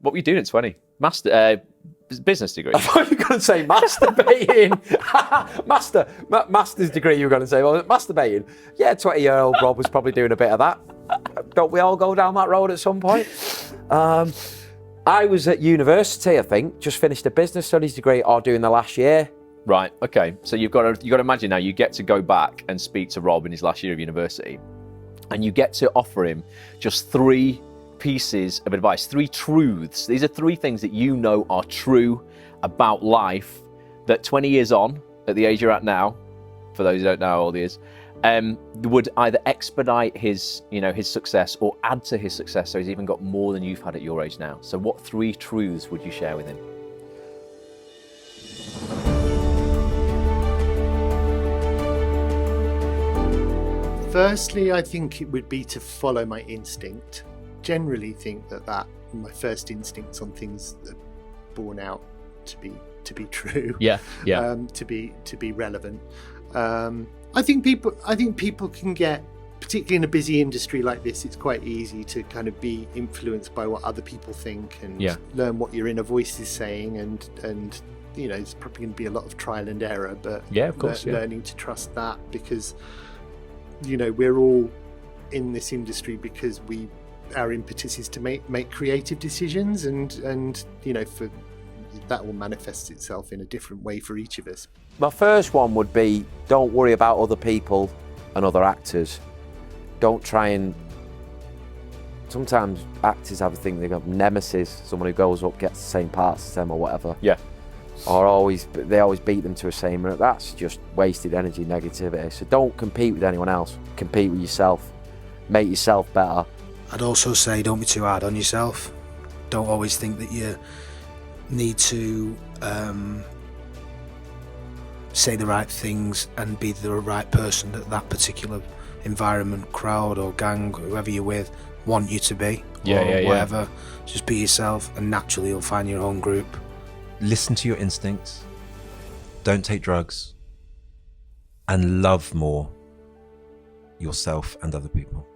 What were you doing at 20? Business degree. I thought you were going to say masturbating. Master's degree you were going to say. Well, masturbating. Yeah, 20-year-old Rob was probably doing a bit of that. Don't we all go down that road at some point? I was at university, I think, just finished a business studies degree or doing the last year. Right, okay. So you've got to imagine now you get to go back and speak to Rob in his last year of university, and you get to offer him just 3 pieces of advice, 3 truths. These are 3 things that you know are true about life that 20 years on, at the age you're at now, for those who don't know how old he is, would either expedite his success or add to his success, so he's even got more than you've had at your age now. So what 3 truths would you share with him? Firstly, I think it would be to follow my instinct. Generally think that my first instincts on things are borne out to be true. Yeah. To be relevant. I think people can get, particularly in a busy industry like this, it's quite easy to kind of be influenced by what other people think and learn what your inner voice is saying, and it's probably going to be a lot of trial and error, but of course, learning to trust that, because we're all in this industry because our impetus is to make creative decisions, and for that will manifest itself in a different way for each of us. My first one would be, don't worry about other people and other actors. Don't try and... Sometimes actors have a thing, they have nemesis, someone who goes up, gets the same parts as them or whatever. Yeah. Or they always beat them to a same. That's just wasted energy, negativity. So don't compete with anyone else. Compete with yourself. Make yourself better. I'd also say don't be too hard on yourself. Don't always think that you need to say the right things and be the right person that particular environment, crowd or gang, whoever you're with, want you to be. Whatever. Just be yourself, and naturally you'll find your own group. Listen to your instincts. Don't take drugs. And love more yourself and other people.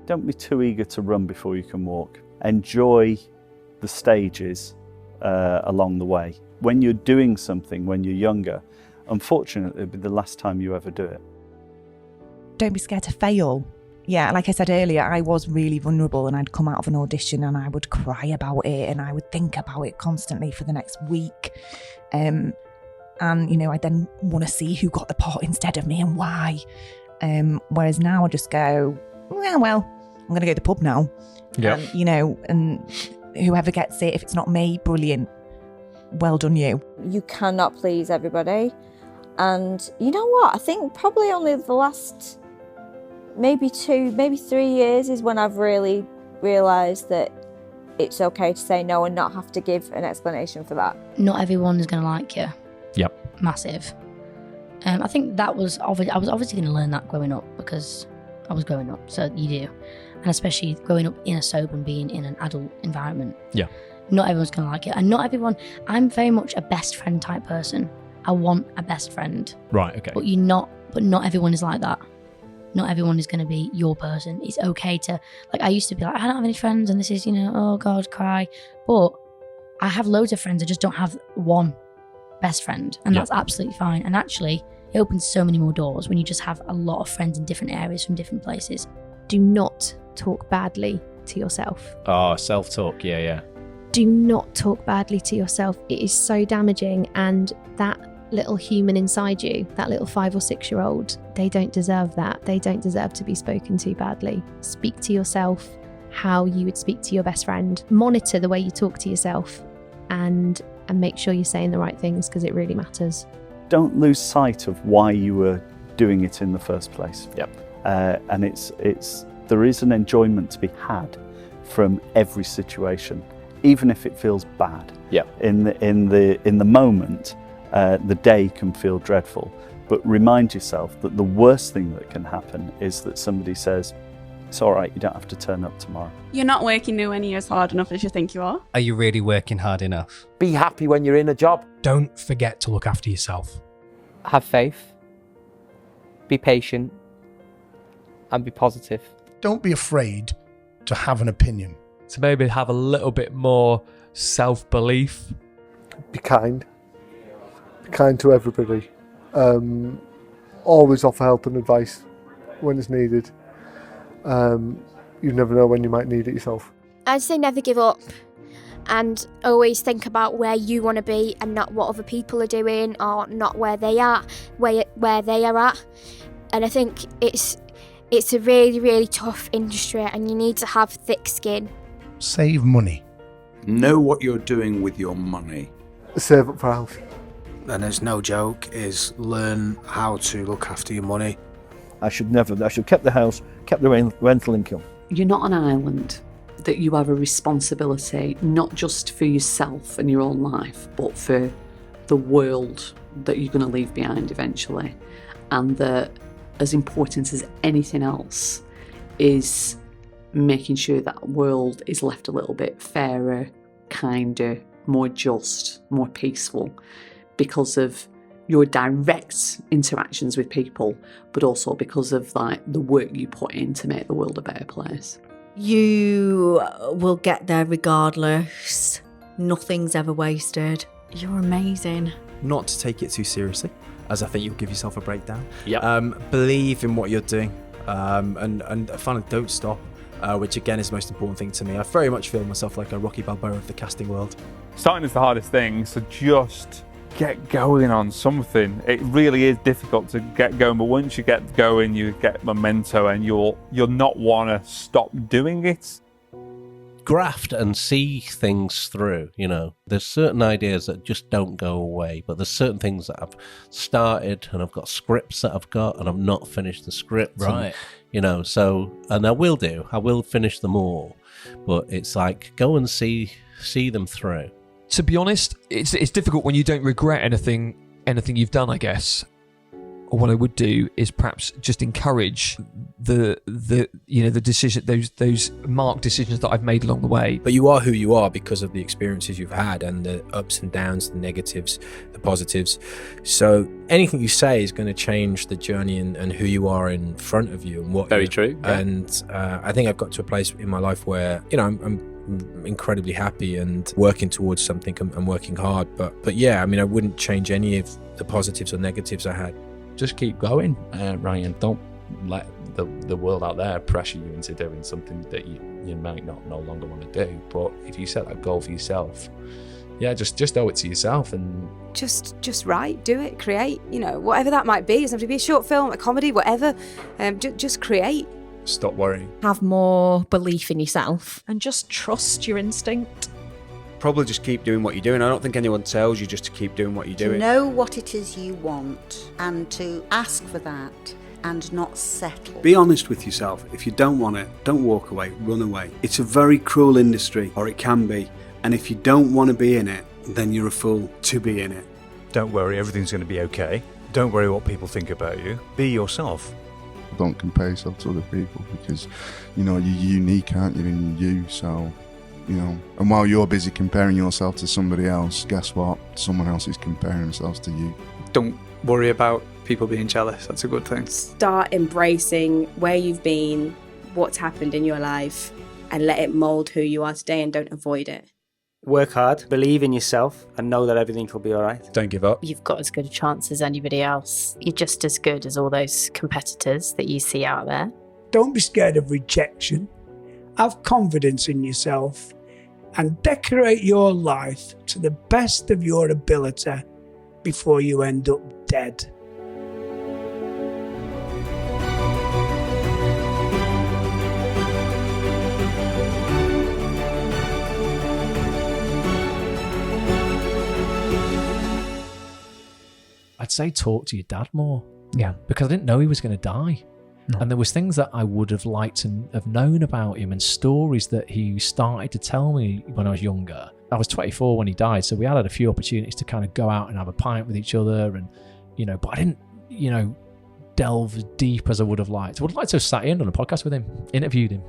Don't be too eager to run before you can walk. Enjoy the stages along the way. When you're doing something, when you're younger, unfortunately, it'll be the last time you ever do it. Don't be scared to fail. Yeah, like I said earlier, I was really vulnerable, and I'd come out of an audition and I would cry about it and I would think about it constantly for the next week. And, I then want to see who got the part instead of me and why. Whereas now I just go, well, I'm going to go to the pub now. Yeah. And whoever gets it, if it's not me, brilliant. Well done you. You cannot please everybody. And you know what? I think probably only the last maybe 2, maybe 3 years is when I've really realised that it's okay to say no and not have to give an explanation for that. Not everyone is going to like you. Yep. Massive. I think that was I was obviously going to learn that growing up, because I was growing up, so you do. And especially growing up in a soap and being in an adult environment. Yeah. Not everyone's going to like it. And not everyone, I'm very much a best friend type person. I want a best friend. Right, okay. But not everyone is like that. Not everyone is going to be your person. It's okay to, I used to be like, I don't have any friends and this is, oh God, cry. But I have loads of friends. I just don't have one best friend. And that's absolutely fine. And actually, it opens so many more doors when you just have a lot of friends in different areas from different places. Do not talk badly to yourself. Oh, self-talk, yeah. Do not talk badly to yourself. It is so damaging, and that little human inside you, that little 5 or 6-year-old, they don't deserve that. They don't deserve to be spoken to badly. Speak to yourself how you would speak to your best friend. Monitor the way you talk to yourself and make sure you're saying the right things, because it really matters. Don't lose sight of why you were doing it in the first place. Yep. And there is an enjoyment to be had from every situation, even if it feels bad. Yep. In the moment, the day can feel dreadful, but remind yourself that the worst thing that can happen is that somebody says, it's all right, you don't have to turn up tomorrow. You're not working nowhere near as hard enough as you think you are. Are you really working hard enough? Be happy when you're in a job. Don't forget to look after yourself. Have faith, be patient, and be positive. Don't be afraid to have an opinion. to maybe have a little bit more self-belief. Be kind. Be kind to everybody. Always offer help and advice when it's needed. You never know when you might need it yourself. I'd say never give up, and always think about where you want to be and not what other people are doing, or not where they are, where they are at. And I think it's a really, really tough industry, and you need to have thick skin. Save money. Know what you're doing with your money. Save up for a house. And it's no joke, is learn how to look after your money. I should have kept the house, kept the rental income. You're not an island, that you have a responsibility not just for yourself and your own life, but for the world that you're going to leave behind eventually. And that as important as anything else is making sure that world is left a little bit fairer, kinder, more just, more peaceful, because of your direct interactions with people, but also because of like the work you put in to make the world a better place. You will get there regardless. Nothing's ever wasted. You're amazing. Not to take it too seriously, as I think you'll give yourself a breakdown. Yep. Believe in what you're doing, and finally, don't stop, which again is the most important thing to me. I very much feel myself like a Rocky Balboa of the casting world. Starting is the hardest thing, so just get going on something. It really is difficult to get going, but once you get going, you get memento, and you'll not want to stop doing it. Graft and see things through. There's certain ideas that just don't go away, but there's certain things that I've started, and I've got scripts that I've got, and I've not finished the script. Right. And, and I will finish them all, but it's like, go and see them through. To be honest, it's difficult when you don't regret anything you've done, I guess. Or what I would do is perhaps just encourage the decision, those marked decisions that I've made along the way. But you are who you are because of the experiences you've had, and the ups and downs, the negatives, the positives. So anything you say is going to change the journey and who you are in front of you, and what. Very true. Yeah. And I think I've got to a place in my life where I'm incredibly happy and working towards something and working hard. But yeah, I wouldn't change any of the positives or negatives I had. Just keep going, Ryan. Don't let the world out there pressure you into doing something that you might no longer want to do. But if you set that goal for yourself, just owe it to yourself and just write, do it, create. Whatever that might be. It doesn't have to be a short film, a comedy, whatever. Just create. Stop worrying. Have more belief in yourself. And just trust your instinct. Probably just keep doing what you're doing. I don't think anyone tells you just to keep doing what you're doing. To know what it is you want and to ask for that and not settle. Be honest with yourself. If you don't want it, don't walk away, run away. It's a very cruel industry, or it can be. And if you don't want to be in it, then you're a fool to be in it. Don't worry, everything's going to be okay. Don't worry what people think about you. Be yourself. Don't compare yourself to other people, because, you're unique, aren't you? And you're you, so... and while you're busy comparing yourself to somebody else, guess what? Someone else is comparing themselves to you. Don't worry about people being jealous. That's a good thing. Start embracing where you've been, what's happened in your life, and let it mould who you are today, and don't avoid it. Work hard, believe in yourself, and know that everything will be all right. Don't give up. You've got as good a chance as anybody else. You're just as good as all those competitors that you see out there. Don't be scared of rejection. Have confidence in yourself and decorate your life to the best of your ability before you end up dead. I'd say talk to your dad more. Yeah. Because I didn't know he was going to die. No. And there was things that I would have liked to have known about him, and stories that he started to tell me when I was younger. I was 24 when he died, so we had a few opportunities to kind of go out and have a pint with each other, and but I didn't delve as deep as I would have liked. I would have liked to have sat in on a podcast with him, interviewed him.